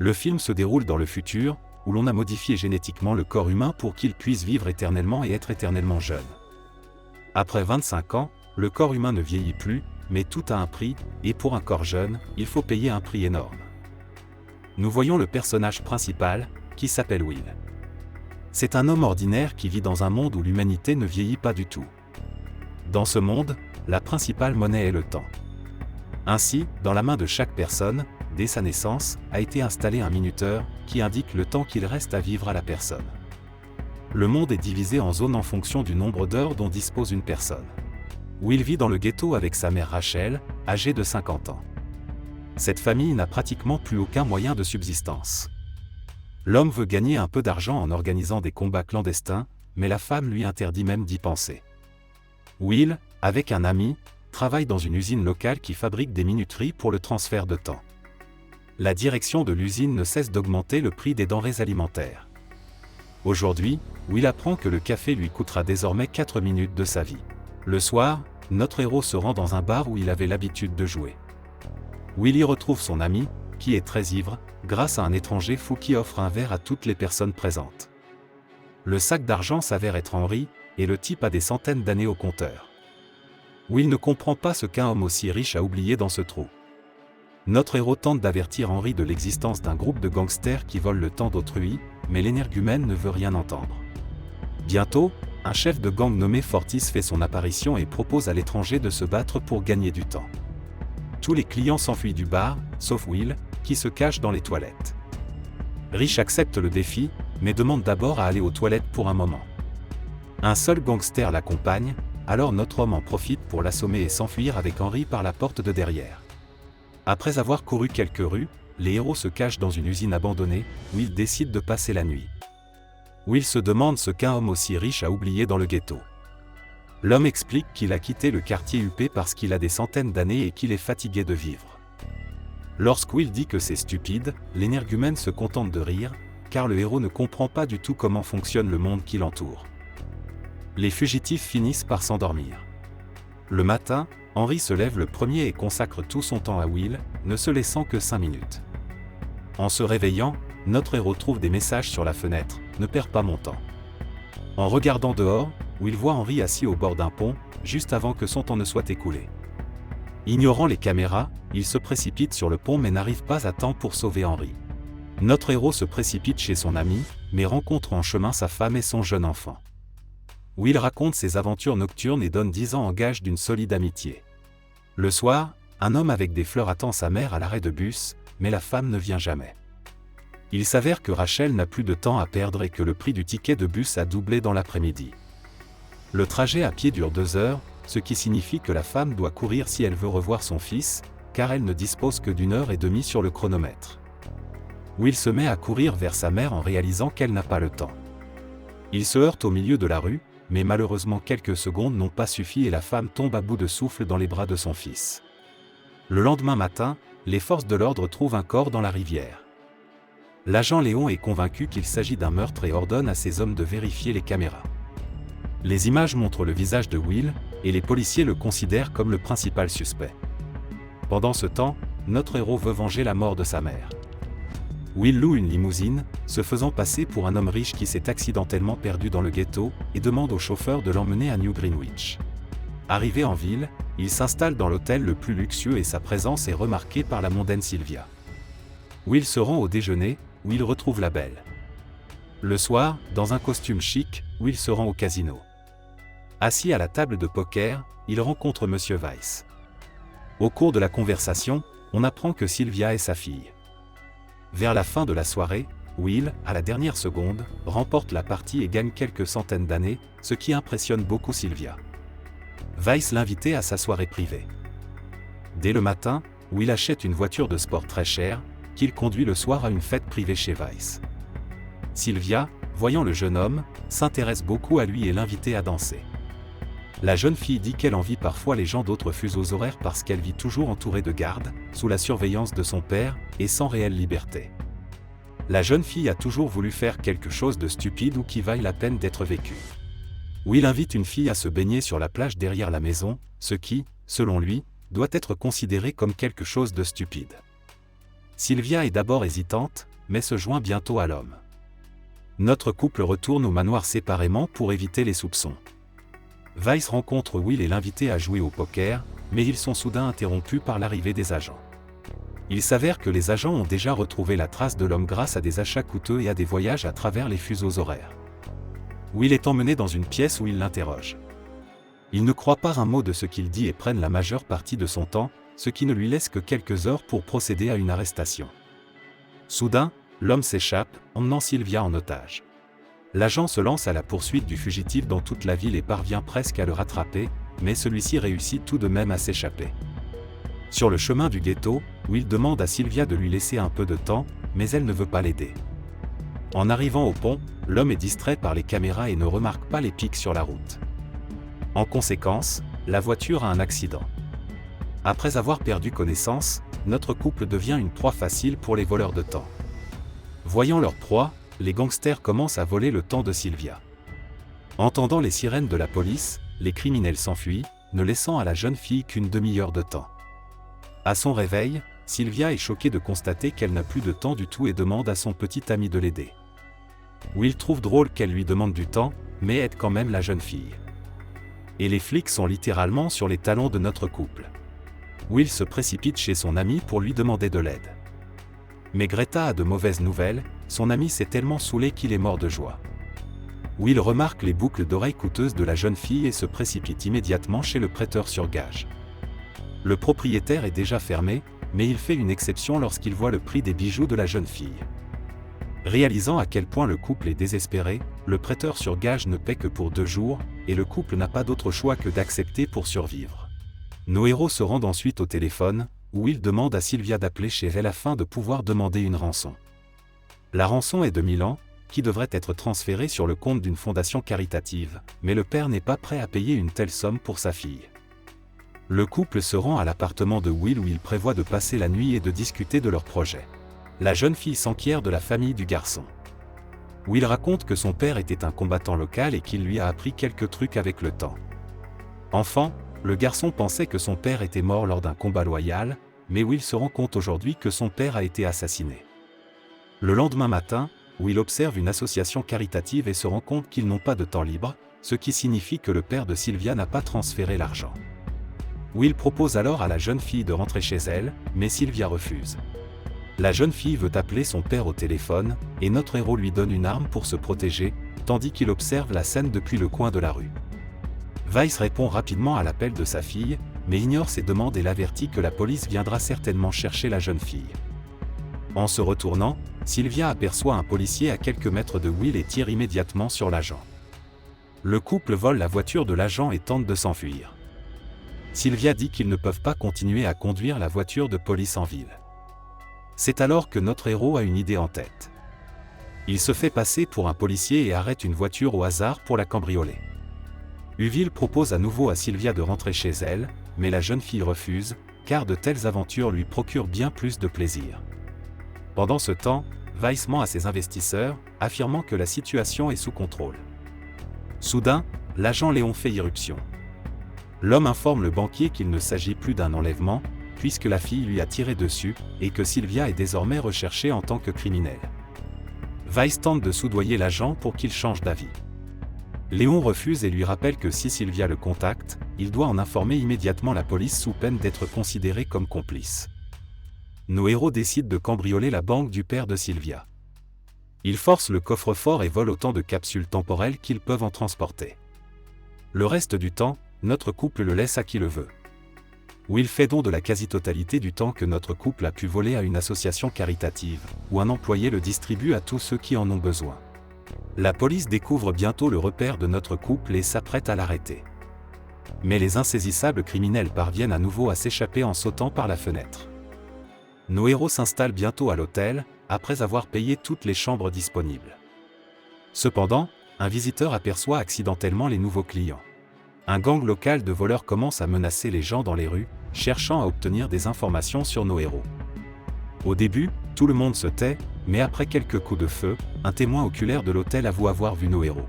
Le film se déroule dans le futur, où l'on a modifié génétiquement le corps humain pour qu'il puisse vivre éternellement et être éternellement jeune. Après 25 ans, le corps humain ne vieillit plus, mais tout a un prix, et pour un corps jeune, il faut payer un prix énorme. Nous voyons le personnage principal, qui s'appelle Will. C'est un homme ordinaire qui vit dans un monde où l'humanité ne vieillit pas du tout. Dans ce monde, la principale monnaie est le temps. Ainsi, dans la main de chaque personne, dès sa naissance, a été installé un minuteur, qui indique le temps qu'il reste à vivre à la personne. Le monde est divisé en zones en fonction du nombre d'heures dont dispose une personne. Will vit dans le ghetto avec sa mère Rachel, âgée de 50 ans. Cette famille n'a pratiquement plus aucun moyen de subsistance. L'homme veut gagner un peu d'argent en organisant des combats clandestins, mais la femme lui interdit même d'y penser. Will, avec un ami, travaille dans une usine locale qui fabrique des minuteries pour le transfert de temps. La direction de l'usine ne cesse d'augmenter le prix des denrées alimentaires. Aujourd'hui, Will apprend que le café lui coûtera désormais 4 minutes de sa vie. Le soir, notre héros se rend dans un bar où il avait l'habitude de jouer. Will y retrouve son ami, qui est très ivre, grâce à un étranger fou qui offre un verre à toutes les personnes présentes. Le sac d'argent s'avère être Henry, et le type a des centaines d'années au compteur. Will ne comprend pas ce qu'un homme aussi riche a oublié dans ce trou. Notre héros tente d'avertir Henry de l'existence d'un groupe de gangsters qui volent le temps d'autrui, mais l'énergumène ne veut rien entendre. Bientôt, un chef de gang nommé Fortis fait son apparition et propose à l'étranger de se battre pour gagner du temps. Tous les clients s'enfuient du bar, sauf Will, qui se cache dans les toilettes. Rich accepte le défi, mais demande d'abord à aller aux toilettes pour un moment. Un seul gangster l'accompagne, alors notre homme en profite pour l'assommer et s'enfuir avec Henry par la porte de derrière. Après avoir couru quelques rues, les héros se cachent dans une usine abandonnée, où ils décident de passer la nuit. Will se demande ce qu'un homme aussi riche a oublié dans le ghetto. L'homme explique qu'il a quitté le quartier huppé parce qu'il a des centaines d'années et qu'il est fatigué de vivre. Lorsque Will dit que c'est stupide, l'énergumène se contente de rire, car le héros ne comprend pas du tout comment fonctionne le monde qui l'entoure. Les fugitifs finissent par s'endormir. Le matin, Henry se lève le premier et consacre tout son temps à Will, ne se laissant que 5 minutes. En se réveillant, notre héros trouve des messages sur la fenêtre, « Ne perds pas mon temps ». En regardant dehors, Will voit Henry assis au bord d'un pont, juste avant que son temps ne soit écoulé. Ignorant les caméras, il se précipite sur le pont mais n'arrive pas à temps pour sauver Henry. Notre héros se précipite chez son ami, mais rencontre en chemin sa femme et son jeune enfant. Will raconte ses aventures nocturnes et donne 10 ans en gage d'une solide amitié. Le soir, un homme avec des fleurs attend sa mère à l'arrêt de bus, mais la femme ne vient jamais. Il s'avère que Rachel n'a plus de temps à perdre et que le prix du ticket de bus a doublé dans l'après-midi. Le trajet à pied dure 2 heures, ce qui signifie que la femme doit courir si elle veut revoir son fils, car elle ne dispose que d'1h30 sur le chronomètre. Will se met à courir vers sa mère en réalisant qu'elle n'a pas le temps. Il se heurte au milieu de la rue, mais malheureusement quelques secondes n'ont pas suffi et la femme tombe à bout de souffle dans les bras de son fils. Le lendemain matin, les forces de l'ordre trouvent un corps dans la rivière. L'agent Léon est convaincu qu'il s'agit d'un meurtre et ordonne à ses hommes de vérifier les caméras. Les images montrent le visage de Will, et les policiers le considèrent comme le principal suspect. Pendant ce temps, notre héros veut venger la mort de sa mère. Will loue une limousine, se faisant passer pour un homme riche qui s'est accidentellement perdu dans le ghetto, et demande au chauffeur de l'emmener à New Greenwich. Arrivé en ville, il s'installe dans l'hôtel le plus luxueux et sa présence est remarquée par la mondaine Sylvia. Will se rend au déjeuner, où il retrouve la belle. Le soir, dans un costume chic, Will se rend au casino. Assis à la table de poker, il rencontre Monsieur Weiss. Au cours de la conversation, on apprend que Sylvia est sa fille. Vers la fin de la soirée, Will, à la dernière seconde, remporte la partie et gagne quelques centaines d'années, ce qui impressionne beaucoup Sylvia. Weiss l'invitait à sa soirée privée. Dès le matin, Will achète une voiture de sport très chère, qu'il conduit le soir à une fête privée chez Weiss. Sylvia, voyant le jeune homme, s'intéresse beaucoup à lui et l'invite à danser. La jeune fille dit qu'elle envie parfois les gens d'autres fuseaux horaires parce qu'elle vit toujours entourée de gardes, sous la surveillance de son père, et sans réelle liberté. La jeune fille a toujours voulu faire quelque chose de stupide ou qui vaille la peine d'être vécu. Will invite une fille à se baigner sur la plage derrière la maison, ce qui, selon lui, doit être considéré comme quelque chose de stupide. Sylvia est d'abord hésitante, mais se joint bientôt à l'homme. Notre couple retourne au manoir séparément pour éviter les soupçons. Weiss rencontre Will et l'invite à jouer au poker, mais ils sont soudain interrompus par l'arrivée des agents. Il s'avère que les agents ont déjà retrouvé la trace de l'homme grâce à des achats coûteux et à des voyages à travers les fuseaux horaires. Will est emmené dans une pièce où il l'interroge. Il ne croit pas un mot de ce qu'il dit et prennent la majeure partie de son temps, ce qui ne lui laisse que quelques heures pour procéder à une arrestation. Soudain, l'homme s'échappe, emmenant Sylvia en otage. L'agent se lance à la poursuite du fugitif dans toute la ville et parvient presque à le rattraper, mais celui-ci réussit tout de même à s'échapper. Sur le chemin du ghetto, Will demande à Sylvia de lui laisser un peu de temps, mais elle ne veut pas l'aider. En arrivant au pont, l'homme est distrait par les caméras et ne remarque pas les pics sur la route. En conséquence, la voiture a un accident. Après avoir perdu connaissance, notre couple devient une proie facile pour les voleurs de temps. Voyant leur proie, les gangsters commencent à voler le temps de Sylvia. Entendant les sirènes de la police, les criminels s'enfuient, ne laissant à la jeune fille qu'une demi-heure de temps. À son réveil, Sylvia est choquée de constater qu'elle n'a plus de temps du tout et demande à son petit ami de l'aider. Will trouve drôle qu'elle lui demande du temps, mais aide quand même la jeune fille. Et les flics sont littéralement sur les talons de notre couple. Will se précipite chez son ami pour lui demander de l'aide. Mais Greta a de mauvaises nouvelles, son ami s'est tellement saoulé qu'il est mort de joie. Will remarque les boucles d'oreilles coûteuses de la jeune fille et se précipite immédiatement chez le prêteur sur gage. Le propriétaire est déjà fermé, mais il fait une exception lorsqu'il voit le prix des bijoux de la jeune fille. Réalisant à quel point le couple est désespéré, le prêteur sur gage ne paie que pour 2 jours, et le couple n'a pas d'autre choix que d'accepter pour survivre. Nos héros se rendent ensuite au téléphone, où Will demande à Sylvia d'appeler chez elle afin de pouvoir demander une rançon. La rançon est de 1 000 ans, qui devrait être transférée sur le compte d'une fondation caritative, mais le père n'est pas prêt à payer une telle somme pour sa fille. Le couple se rend à l'appartement de Will où il prévoit de passer la nuit et de discuter de leur projet. La jeune fille s'enquiert de la famille du garçon. Will raconte que son père était un combattant local et qu'il lui a appris quelques trucs avec le temps. Enfant, le garçon pensait que son père était mort lors d'un combat loyal, mais Will se rend compte aujourd'hui que son père a été assassiné. Le lendemain matin, Will observe une association caritative et se rend compte qu'ils n'ont pas de temps libre, ce qui signifie que le père de Sylvia n'a pas transféré l'argent. Will propose alors à la jeune fille de rentrer chez elle, mais Sylvia refuse. La jeune fille veut appeler son père au téléphone, et notre héros lui donne une arme pour se protéger, tandis qu'il observe la scène depuis le coin de la rue. Weiss répond rapidement à l'appel de sa fille, mais ignore ses demandes et l'avertit que la police viendra certainement chercher la jeune fille. En se retournant, Sylvia aperçoit un policier à quelques mètres de Will et tire immédiatement sur l'agent. Le couple vole la voiture de l'agent et tente de s'enfuir. Sylvia dit qu'ils ne peuvent pas continuer à conduire la voiture de police en ville. C'est alors que notre héros a une idée en tête. Il se fait passer pour un policier et arrête une voiture au hasard pour la cambrioler. Uville propose à nouveau à Sylvia de rentrer chez elle, mais la jeune fille refuse, car de telles aventures lui procurent bien plus de plaisir. Pendant ce temps, Weiss ment à ses investisseurs, affirmant que la situation est sous contrôle. Soudain, l'agent Léon fait irruption. L'homme informe le banquier qu'il ne s'agit plus d'un enlèvement, puisque la fille lui a tiré dessus, et que Sylvia est désormais recherchée en tant que criminelle. Weiss tente de soudoyer l'agent pour qu'il change d'avis. Léon refuse et lui rappelle que si Sylvia le contacte, il doit en informer immédiatement la police sous peine d'être considéré comme complice. Nos héros décident de cambrioler la banque du père de Sylvia. Ils forcent le coffre-fort et volent autant de capsules temporelles qu'ils peuvent en transporter. Le reste du temps, notre couple le laisse à qui le veut. Will fait don de la quasi-totalité du temps que notre couple a pu voler à une association caritative, où un employé le distribue à tous ceux qui en ont besoin. La police découvre bientôt le repère de notre couple et s'apprête à l'arrêter. Mais les insaisissables criminels parviennent à nouveau à s'échapper en sautant par la fenêtre. Nos héros s'installent bientôt à l'hôtel, après avoir payé toutes les chambres disponibles. Cependant, un visiteur aperçoit accidentellement les nouveaux clients. Un gang local de voleurs commence à menacer les gens dans les rues, cherchant à obtenir des informations sur nos héros. Au début, tout le monde se tait, mais après quelques coups de feu, un témoin oculaire de l'hôtel avoue avoir vu nos héros.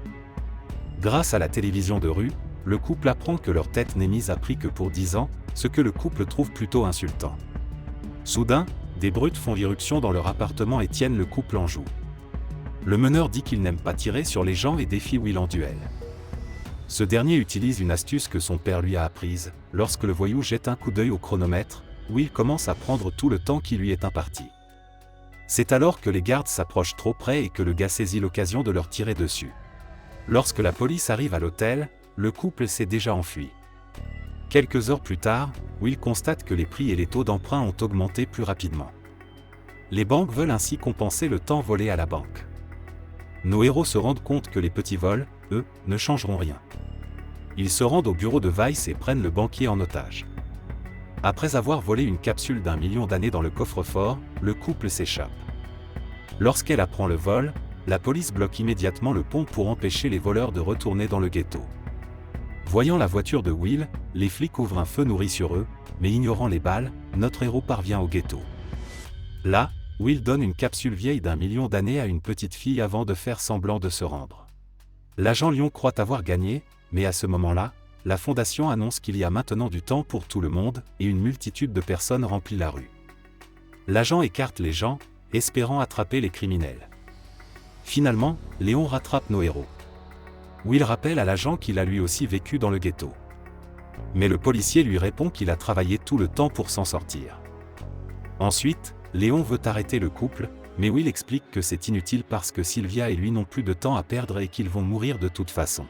Grâce à la télévision de rue, le couple apprend que leur tête n'est mise à prix que pour 10 ans, ce que le couple trouve plutôt insultant. Soudain, des brutes font irruption dans leur appartement et tiennent le couple en joue. Le meneur dit qu'il n'aime pas tirer sur les gens et défie Will en duel. Ce dernier utilise une astuce que son père lui a apprise. Lorsque le voyou jette un coup d'œil au chronomètre, Will commence à prendre tout le temps qui lui est imparti. C'est alors que les gardes s'approchent trop près et que le gars saisit l'occasion de leur tirer dessus. Lorsque la police arrive à l'hôtel, le couple s'est déjà enfui. Quelques heures plus tard, Will constate que les prix et les taux d'emprunt ont augmenté plus rapidement. Les banques veulent ainsi compenser le temps volé à la banque. Nos héros se rendent compte que les petits vols, eux, ne changeront rien. Ils se rendent au bureau de Weiss et prennent le banquier en otage. Après avoir volé une capsule d'1 million d'années dans le coffre-fort, le couple s'échappe. Lorsqu'elle apprend le vol, la police bloque immédiatement le pont pour empêcher les voleurs de retourner dans le ghetto. Voyant la voiture de Will, les flics ouvrent un feu nourri sur eux, mais ignorant les balles, notre héros parvient au ghetto. Là, Will donne une capsule vieille d'1 million d'années à une petite fille avant de faire semblant de se rendre. L'agent Lion croit avoir gagné, mais à ce moment-là, la fondation annonce qu'il y a maintenant du temps pour tout le monde, et une multitude de personnes remplit la rue. L'agent écarte les gens, espérant attraper les criminels. Finalement, Léon rattrape nos héros. Will rappelle à l'agent qu'il a lui aussi vécu dans le ghetto. Mais le policier lui répond qu'il a travaillé tout le temps pour s'en sortir. Ensuite, Léon veut arrêter le couple, mais Will explique que c'est inutile parce que Sylvia et lui n'ont plus de temps à perdre et qu'ils vont mourir de toute façon.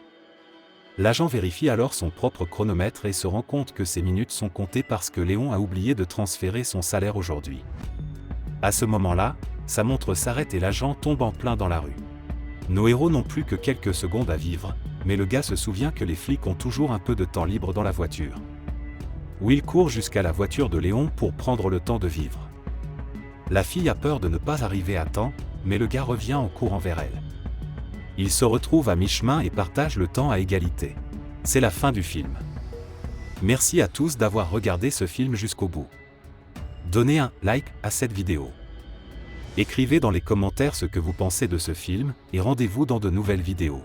L'agent vérifie alors son propre chronomètre et se rend compte que ses minutes sont comptées parce que Léon a oublié de transférer son salaire aujourd'hui. À ce moment-là, sa montre s'arrête et l'agent tombe en plein dans la rue. Nos héros n'ont plus que quelques secondes à vivre, mais le gars se souvient que les flics ont toujours un peu de temps libre dans la voiture. Will court jusqu'à la voiture de Léon pour prendre le temps de vivre. La fille a peur de ne pas arriver à temps, mais le gars revient en courant vers elle. Ils se retrouvent à mi-chemin et partagent le temps à égalité. C'est la fin du film. Merci à tous d'avoir regardé ce film jusqu'au bout. Donnez un like à cette vidéo. Écrivez dans les commentaires ce que vous pensez de ce film, et rendez-vous dans de nouvelles vidéos.